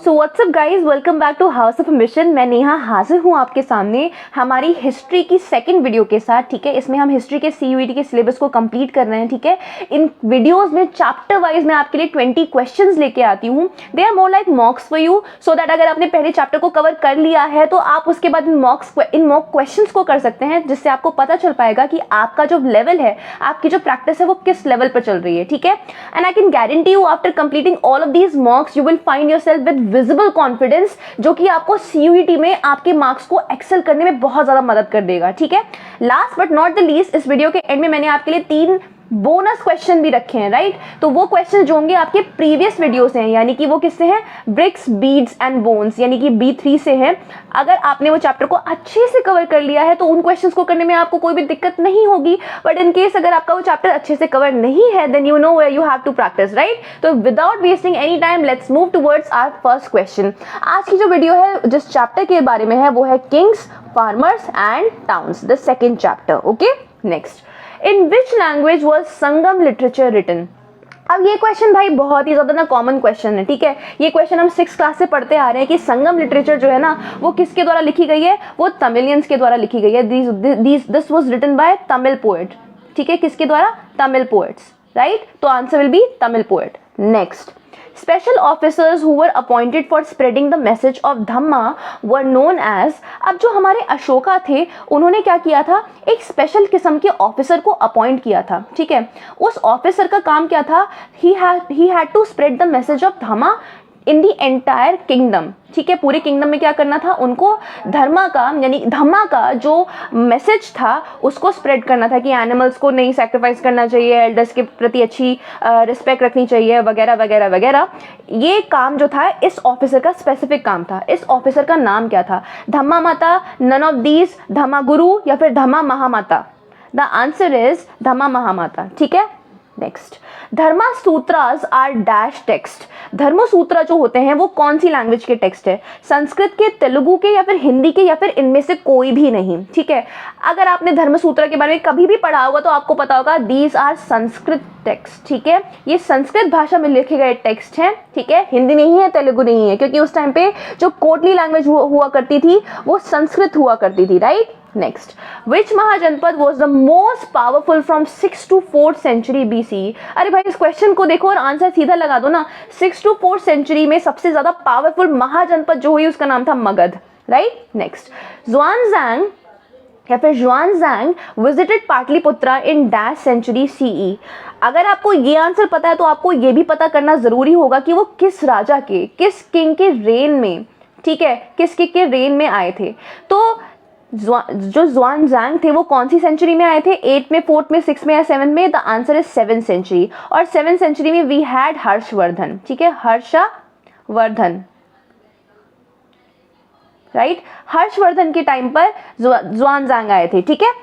So what's up guys, welcome back to house of mission. मैं नेहा हाजिर हूँ आपके सामने हमारी हिस्ट्री की सेकंड वीडियो के साथ। ठीक है, इसमें हम हिस्ट्री के CUET के सिलेबस को कंप्लीट कर रहे हैं। ठीक है, इन वीडियोस में चैप्टर वाइज मैं आपके लिए 20 क्वेश्चंस लेके आती हूँ। They are more like mocks for you, so that अगर आपने पहले चैप्टर को कवर कर लिया है तो आप उसके बाद इन मॉक क्वेश्चंस को कर सकते हैं, जिससे आपको पता चल पाएगा कि आपका जो लेवल है, आपकी जो प्रैक्टिस है वो किस लेवल पर चल रही है। ठीक है, and I can guarantee you after completing all of these मॉक्स you will find yourself with visible confidence, जो कि आपको CUET में आपके मार्क्स को एक्सेल करने में बहुत ज्यादा मदद कर देगा। ठीक है, last but not the least, इस वीडियो के एंड में मैंने आपके लिए 3 बोनस क्वेश्चन भी रखे हैं। राइट, तो वो क्वेश्चन जो होंगे आपके प्रीवियस वीडियो से हैं, यानी कि वो किससे हैं? ब्रिक्स, बीड्स एंड बोन्स, यानी कि B3 से हैं। अगर आपने वो चैप्टर को अच्छे से कवर कर लिया है तो उन क्वेश्चंस को करने में आपको कोई भी दिक्कत नहीं होगी। बट इन केस अगर आपका वो चैप्टर अच्छे से कवर नहीं है, then you know where you have to practice. Right, तो without wasting any time let's move towards our first question. आज की जो वीडियो है जिस चैप्टर के बारे में है वो है kings, farmers and towns, the second chapter. Okay, next, in which language was Sangam literature written? अब ये क्वेश्चन भाई बहुत ही ज्यादा ना कॉमन क्वेश्चन है। ठीक है, ये क्वेश्चन हम 6th क्लास से पढ़ते आ रहे हैं कि संगम लिटरेचर जो है ना वो किसके द्वारा लिखी गई है? वो तमिलियंस के द्वारा लिखी गई है। This was written by Tamil poet. ठीक है, किसके द्वारा? तमिल पोएट्स। राइट, तो answer will be Tamil poet. Next, special officers who were appointed for spreading the message of Dhamma were known as। अब जो हमारे अशोका थे उन्होंने क्या किया था? एक स्पेशल किस्म के ऑफिसर को अपॉइंट किया था। ठीक है, उस ऑफिसर का काम क्या था? he had to spread the message of Dhamma in the entire kingdom. ठीक है, पूरे किंगडम में क्या करना था? उनको धर्मा का यानी धम्मा का जो मैसेज था उसको स्प्रेड करना था कि एनिमल्स को नहीं सैक्रिफाइस करना चाहिए, एल्डर्स के प्रति अच्छी रिस्पेक्ट रखनी चाहिए, वगैरह वगैरह वगैरह। ये काम जो था इस ऑफिसर का स्पेसिफिक काम था। इस ऑफिसर का नाम क्या था? धम्मा माता, नन ऑफ दीज, धम्मा गुरु या फिर Dhamma Mahamatta? The answer is Dhamma Mahamatta. ठीक है, next, Dharma Sutras are dash text. Dharma Sutra जो होते हैं वो कौन सी लैंग्वेज के टेक्स्ट है? संस्कृत के, तेलुगु के या फिर हिंदी के या फिर इनमें से कोई भी नहीं। ठीक है, अगर आपने धर्म सूत्र के बारे में कभी भी पढ़ा होगा तो आपको पता होगा दीज आर संस्कृत टेक्स्ट। ठीक है, ये संस्कृत भाषा में लिखे गए टेक्स्ट हैं। ठीक है, हिंदी नहीं है, तेलुगु नहीं है, क्योंकि उस टाइम पे जो कोटली लैंग्वेज हुआ करती थी वो संस्कृत हुआ करती थी। Right, next, which mahajanapada was the most powerful from 6th to 4th century BC? अरे भाई इस क्वेश्चन को देखो और आंसर सीधा लगा दो ना। 6th to 4th century में सबसे ज्यादा पावरफुल महाजनपद जो हुई उसका नाम था मगध। राइट, नेक्स्ट, ज़ुआनज़ांग या फिर Xuanzang visited Pataliputra in dash century CE। अगर आपको ये आंसर पता है तो आपको ये भी पता करना जरूरी होगा कि वो किस राजा के, किस किंग के रेन में, ठीक है, किस किंग के रेन में आए थे। तो जो ज़ुआनज़ांग थे वो कौन सी सेंचुरी में आए थे? 8th में, 4th में, 6th में या 7th में? The answer is 7th century. और 7th सेंचुरी में वी हैड हर्षवर्धन। ठीक है, हर्षवर्धन। राइट, हर्षवर्धन के टाइम पर ज़ुआनज़ांग आए थे। ठीक है,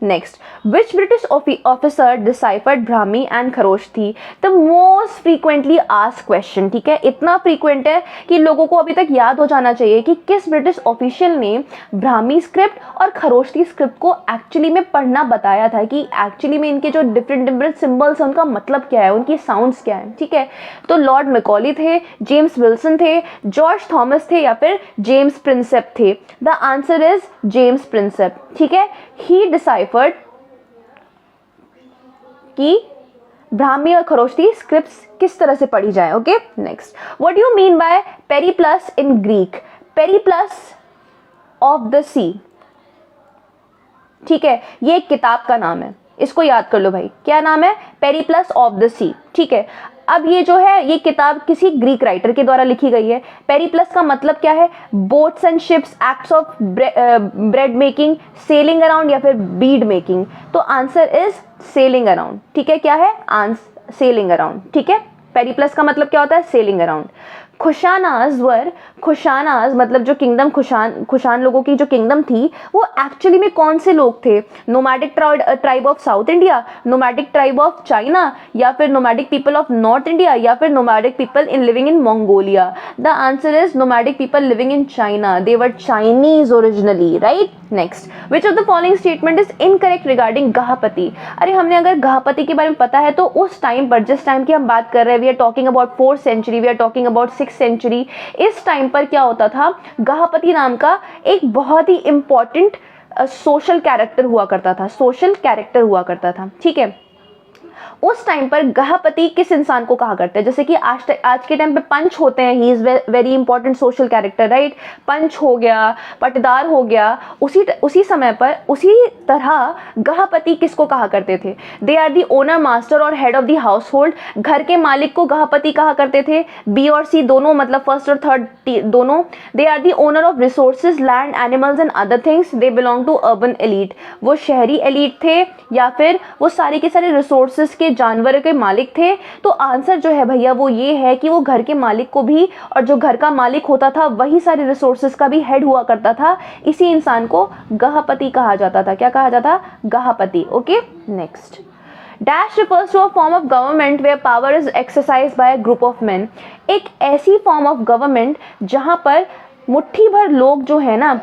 next, which British officer deciphered Brahmi and Kharoshthi? The most frequently asked question. ठीक है, इतना फ्रीक्वेंट है कि लोगों को अभी तक याद हो जाना चाहिए कि किस ब्रिटिश ऑफिशियल ने ब्राह्मी स्क्रिप्ट और खरोष्ठी स्क्रिप्ट को एक्चुअली में पढ़ना बताया था, कि एक्चुअली में इनके जो डिफरेंट सिंबल्स हैं उनका मतलब क्या है, उनकी साउंड्स क्या है। ठीक है, तो लॉर्ड मैकॉली थे, जेम्स विल्सन थे, जॉर्ज थॉमस थे या फिर जेम्स प्रिंसेप थे? The answer is James Prinsep. ठीक है, ही डिसाइफर्ड कि ब्राह्मी और खरोष्ठी स्क्रिप्ट्स किस तरह से पढ़ी जाए। Okay, next, what do you mean by periplus in Greek? Periplus of the sea. ठीक है, ये एक किताब का नाम है, इसको याद कर लो भाई। क्या नाम है? Periplus of the sea. ठीक है, अब ये जो है ये किताब किसी ग्रीक राइटर के द्वारा लिखी गई है। पेरिप्लस का मतलब क्या है? Boats and ships, acts of bread making, selling around या फिर बीड मेकिंग? तो आंसर इज सेलिंग अराउंड। ठीक है, क्या है? Selling around. ठीक है, पेरिप्लस का मतलब क्या होता है? Selling around. खुशानाज मतलब जो किंगडम, खुशान लोगों की जो किंगडम थी वो एक्चुअली में कौन से लोग थे? Nomadic tribe of South India, nomadic tribe of China या फिर nomadic people of North India या फिर nomadic people in living in Mongolia? The answer is nomadic people living in China. They were Chinese originally. Right, next, which of the following statement is incorrect regarding Gahapati? अरे हमने अगर गहापति के बारे में पता है तो उस टाइम पर, जिस टाइम की हम बात कर रहे हैं, we are talking about 4th century, we are talking about 6th century, इस टाइम पर क्या होता था, गहपति नाम का एक बहुत ही इंपॉर्टेंट सोशल कैरेक्टर हुआ करता था, ठीक है। उस टाइम पर गहपति किस इंसान को कहा करते हैं, जैसे कि आज के टाइम पे पंच होते हैं, he is very important social character, right. पंच हो गया, पटदार हो गया, उसी समय पर उसी तरह गहपति किसको कहा करते थे, they are the owner, master और हेड ऑफ द हाउस होल्ड। घर के मालिक को गहपति कहा करते थे, बी और सी दोनों, मतलब फर्स्ट और थर्ड दोनों। They are the owner of resources, land, animals and other things. They belong to urban elite, वो शहरी एलीट थे या फिर वो सारे के सारे रिसोर्सेज के, जानवर के मालिक थे। तो आंसर जो है भैया वो ये है कि वो घर के मालिक को भी, और जो घर का मालिक होता था वही सारे रिसोर्सेज का भी हेड हुआ करता था। इसी इंसान को गहपति कहा जाता था। क्या कहा जाता? Gahapati. Okay, next. Dash refers to a form of government where power is exercise by a group of men. एक ऐसी फॉर्म ऑफ गवर्नमेंट जहां पर मुट्ठी भर लोग जो है ना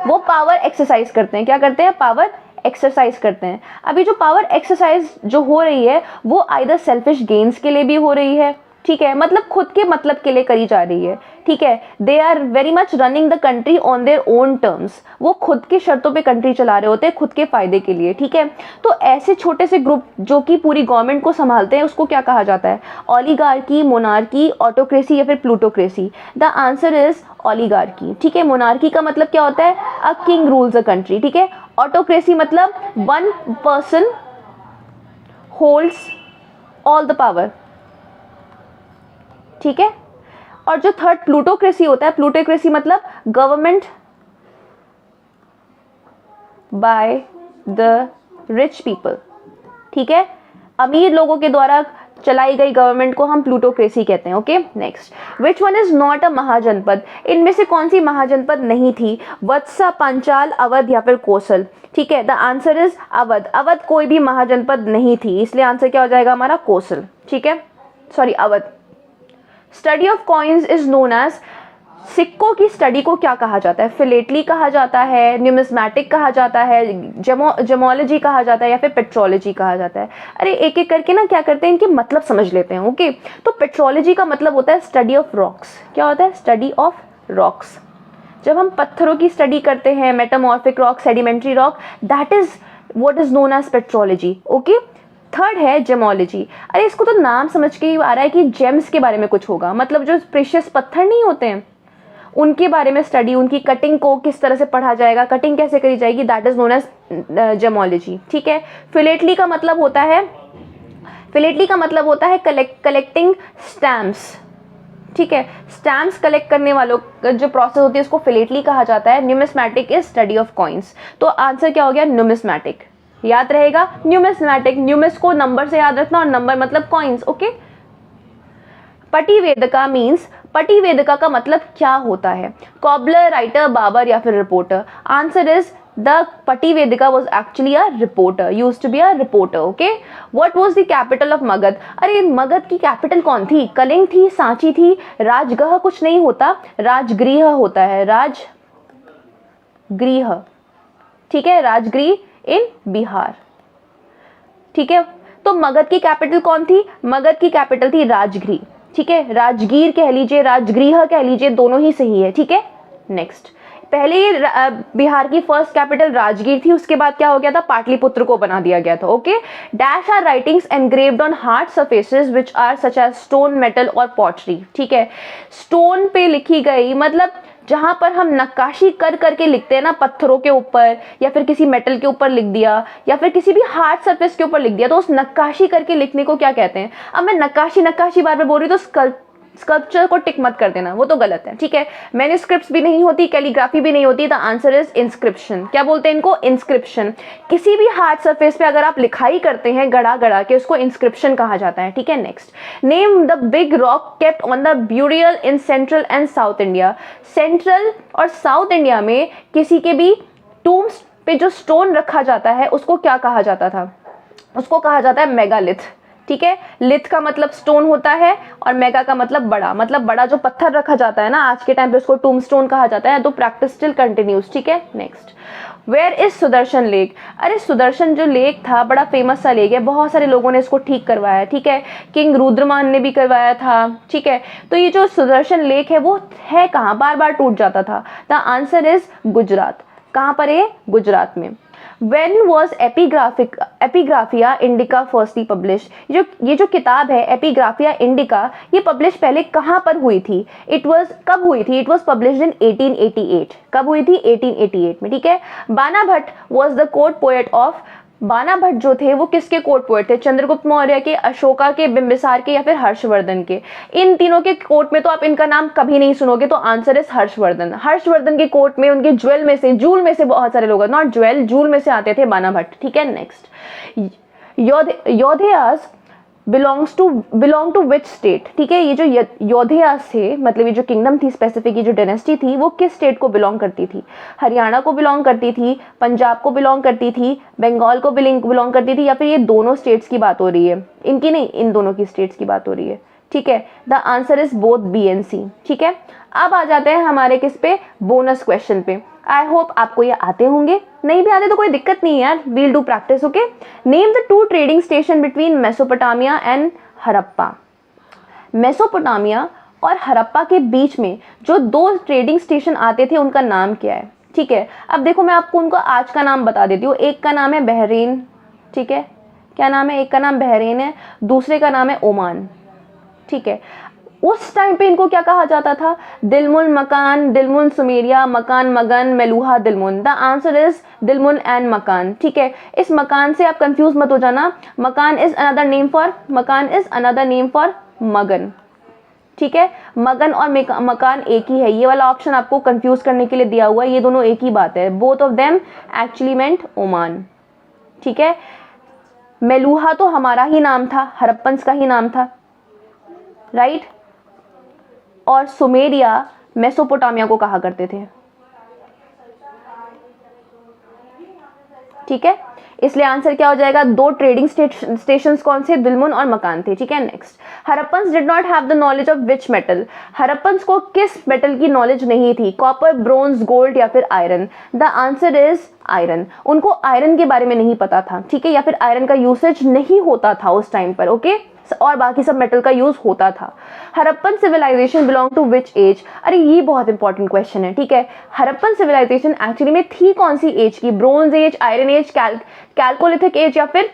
वो पावर एक्सरसाइज करते हैं। क्या करते हैं? पावर एक्सरसाइज करते हैं। अभी जो पावर एक्सरसाइज जो हो रही है वो आइदर सेल्फिश गेन्स के लिए भी हो रही है, ठीक है, मतलब खुद के मतलब के लिए करी जा रही है, ठीक है। They are very much running the country on their own terms, वो खुद के शर्तों पे कंट्री चला रहे होते हैं खुद के फायदे के लिए, ठीक है। तो ऐसे छोटे से ग्रुप जो कि पूरी गवर्नमेंट को संभालते हैं उसको क्या कहा जाता है? ओलिगार्की, मोनार्की, ऑटोक्रेसी या फिर plutocracy. The answer is oligarchy, ठीक है। मोनार्की का मतलब क्या होता है? A king rules a country, ठीक है। ऑटोक्रेसी मतलब one person holds all the power, ठीक है। और जो थर्ड प्लूटोक्रेसी होता है, प्लूटोक्रेसी मतलब government by the rich people, ठीक है। अमीर लोगों के द्वारा चलाई गई गवर्नमेंट को हम प्लूटोक्रेसी कहते हैं। Okay, next. Which one is not a mahajanapada? इनमें से कौन सी महाजनपद नहीं थी? वत्सा, पांचाल, अवध या फिर कौशल, ठीक है। The answer is Awadh. Awadh कोई भी महाजनपद नहीं थी, इसलिए आंसर क्या हो जाएगा हमारा? कौशल, ठीक है, sorry Awadh. Study of coins is known as, सिक्कों की स्टडी को क्या कहा जाता है? फिलेटली कहा जाता है, न्यूमिस्मैटिक कहा जाता है, जेमोलॉजी कहा जाता है या फिर पेट्रोलॉजी कहा जाता है? अरे एक एक करके ना क्या करते हैं, इनके मतलब समझ लेते हैं। ओके, तो पेट्रोलॉजी का मतलब होता है स्टडी ऑफ रॉक्स। क्या होता है? Study of rocks. जब हम पत्थरों की स्टडी करते हैं, metamorphic rock, sedimentary rock, that is what is known as petrology. Okay, third है जेमोलॉजी। अरे इसको तो नाम समझ के ही आ रहा है कि जेम्स के बारे में कुछ होगा, मतलब जो प्रेशियस पत्थर नहीं होते हैं उनके बारे में स्टडी, उनकी कटिंग को किस तरह से पढ़ा जाएगा, कटिंग कैसे करी जाएगी, that is known as gemology, ठीक है। फिलेटली का मतलब होता है कलेक्टिंग स्टैम्प्स, ठीक है। स्टैम्प्स कलेक्ट करने वालों का जो प्रोसेस होती है उसको फिलेटली कहा जाता है। Numismatic is study of coins. तो आंसर क्या हो गया? न्यूमिस्मैटिक। याद रहेगा न्यूमिस्मैटिक, न्यूमिस को नंबर से याद रखना और नंबर मतलब कॉइन्स। ओके, पटिवेदिका मीन्स, पटिवेदिका का मतलब क्या होता है? कॉबलर, राइटर, बाबर या फिर reporter? Answer is the Pativedika was actually a reporter, used to be a reporter. Okay, what was the capital of Magadh? अरे मगध की कैपिटल कौन थी? कलिंग थी, सांची थी, राजगृह कुछ नहीं होता, राजगृह होता है, राजगृह, ठीक है, राजगृह इन बिहार, ठीक है। तो मगध की कैपिटल कौन थी? मगध की कैपिटल थी राजगृह, ठीक है। राजगीर कह लीजिए, राजगृह कह लीजिए, दोनों ही सही है, ठीक है। नेक्स्ट, पहले ये बिहार की फर्स्ट कैपिटल राजगीर थी, उसके बाद क्या हो गया था? पाटलिपुत्र को बना दिया गया था। Okay, dash are writings engraved on hard surfaces which are such as stone, metal और पॉटरी, ठीक है। स्टोन पे लिखी गई मतलब जहां पर हम नक्काशी कर करके लिखते हैं ना, पत्थरों के ऊपर या फिर किसी मेटल के ऊपर लिख दिया या फिर किसी भी हार्ड सरफेस के ऊपर लिख दिया, तो उस नक्काशी करके लिखने को क्या कहते हैं? अब मैं नक्काशी बार बार बोल रही हूँ तो स्कल्पचर को टिक मत कर देना, वो तो गलत है, ठीक है। मैन्युस्क्रिप्ट्स भी नहीं होती, कैलीग्राफी भी नहीं होती। The answer is inscription. क्या बोलते हैं इनको? इंस्क्रिप्शन। किसी भी हार्ड सरफेस पे अगर आप लिखाई करते हैं गड़ा गड़ा के, उसको इंस्क्रिप्शन कहा जाता है, ठीक है। Next, name the big rock kept on the burial in central and south India. Central और साउथ इंडिया में किसी के भी टूम्स पे जो स्टोन रखा जाता है उसको क्या कहा जाता था? उसको कहा जाता है मेगालिथ, ठीक है। लिथ का मतलब स्टोन होता है और मेगा का मतलब बड़ा जो पत्थर रखा जाता है ना, आज के टाइम पे उसको टूमस्टोन कहा जाता है। तो प्रैक्टिस स्टिल कंटिन्यूज, ठीक है। Next, where is Sudarshan lake? अरे सुदर्शन जो लेक था बड़ा फेमस सा लेक है, बहुत सारे लोगों ने इसको ठीक करवाया, ठीक है। किंग रुद्रमान ने भी करवाया था, ठीक है। तो ये जो सुदर्शन लेक है वो है कहाँ, बार बार टूट जाता था। The answer is Gujarat. कहाँ पर है? गुजरात में। When was Epigraphia Indica firstly publish? ये जो किताब है एपिग्राफिया इंडिका, ये पब्लिश पहले कहाँ पर हुई थी? कब हुई थी? It was publish in 1888। कब हुई थी? 1888 में, ठीक है। बाना Bhatt was the court poet of, बाना भट्ट जो थे वो किसके कोर्ट पोएट थे? चंद्रगुप्त मौर्य के, अशोका के, बिंबिसार के या फिर हर्षवर्धन के? इन तीनों के कोर्ट में तो आप इनका नाम कभी नहीं सुनोगे, तो आंसर इज हर्षवर्धन। हर्षवर्धन के कोर्ट में उनके जूल में से बहुत सारे लोग, नॉट ज्वेल, जूल में से आते थे बाना भट्ट, ठीक है। Next, Yaudheyas belong to which state? ठीक है, ये जो योधेयास थे, मतलब ये जो किंगडम थी स्पेसिफिक, ये जो डायनेस्टी थी, वो किस स्टेट को बिलोंग करती थी? हरियाणा को बिलोंग करती थी, पंजाब को बिलोंग करती थी, बंगाल को बिलोंग करती थी, या फिर ये दोनों स्टेट्स की बात हो रही है? इनकी नहीं, इन दोनों की स्टेट्स की बात हो रही है, ठीक है। The answer is both B and C, ठीक है। अब आ जाते हैं हमारे किस पे? बोनस क्वेश्चन पे। आई होप आपको ये आते होंगे, नहीं भी आते तो कोई दिक्कत नहीं है यार, we'll do practice, okay. Name the 2 trading station between Mesopotamia and Harappa. Mesopotamia और हड़प्पा के बीच में जो 2 ट्रेडिंग स्टेशन आते थे उनका नाम क्या है? ठीक है, अब देखो मैं आपको उनका आज का नाम बता देती हूँ। एक का नाम है बहरीन, ठीक है, क्या नाम है? एक का नाम बहरीन है, दूसरे का नाम है ओमान, ठीक है। उस टाइम पे इनको क्या कहा जाता था? दिलमुल मकान, दिलमुल Sumeria, Makan Magan, Meluhha Dilmun. The answer is Dilmun and Makan, ठीक है। इस मकान से आप कंफ्यूज मत हो जाना, मकान इज अनदर नेम फॉर मगन, ठीक है। मगन और मकान एक ही है, ये वाला ऑप्शन आपको कंफ्यूज करने के लिए दिया हुआ है, ये दोनों एक ही बात है। Both of them actually meant Oman, ठीक है। मेलूहा तो हमारा ही नाम था, हड़प्पन्स का ही नाम था, राइट। और सुमेरिया मेसोपोटामिया को कहा करते थे, ठीक है। इसलिए आंसर क्या हो जाएगा? 2 ट्रेडिंग स्टेशंस कौन से? दिलमुन और मकान थे, ठीक है। Next, Harappans did not have the knowledge of which metal? Harappans को किस मेटल की नॉलेज नहीं थी? कॉपर, ब्रोंज, गोल्ड या फिर iron? The answer is iron. उनको आयरन के बारे में नहीं पता था, ठीक है, या फिर आयरन का यूसेज नहीं होता था उस टाइम पर, ओके। और बाकी सब मेटल का यूज होता था। Harappan civilisation belong to which age? अरे ये बहुत इंपॉर्टेंट क्वेश्चन है, ठीक है। हड़प्पन सिविलाइजेशन एक्चुअली में थी कौन सी एज की? Bronze age, iron age, chalcolithic age या फिर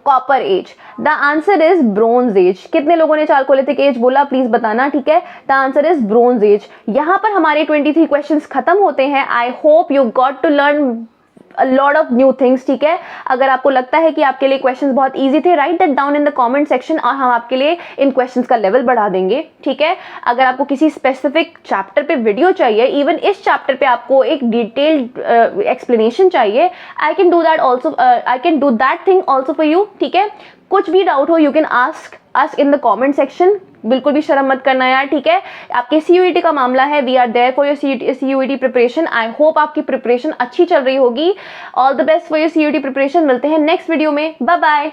copper age? The answer is bronze age. कितने लोगों ने चाल्कोलिथिक एज बोला प्लीज बताना, ठीक है। The answer is bronze age. यहाँ पर हमारे 23 क्वेश्चंस खत्म होते हैं। I hope you got to learn a lot of new things, ठीक है। अगर आपको लगता है कि आपके लिए क्वेश्चंस बहुत इजी थे, right that down in the comment section और हम आपके लिए इन क्वेश्चंस का लेवल बढ़ा देंगे, ठीक है। अगर आपको किसी स्पेसिफिक चैप्टर पे वीडियो चाहिए, इवन इस चैप्टर पे आपको एक डिटेल्ड एक्सप्लेनेशन चाहिए, I can do that thing also for you, ठीक है। कुछ भी डाउट हो you can ask us in the comment section, बिल्कुल भी शर्म मत करना यार, ठीक है। आपके CUET का मामला है, we are there for your CUET preparation. I hope आपकी प्रिपरेशन अच्छी चल रही होगी। All the best for your CUET preparation. मिलते हैं नेक्स्ट वीडियो में, बाय बाय।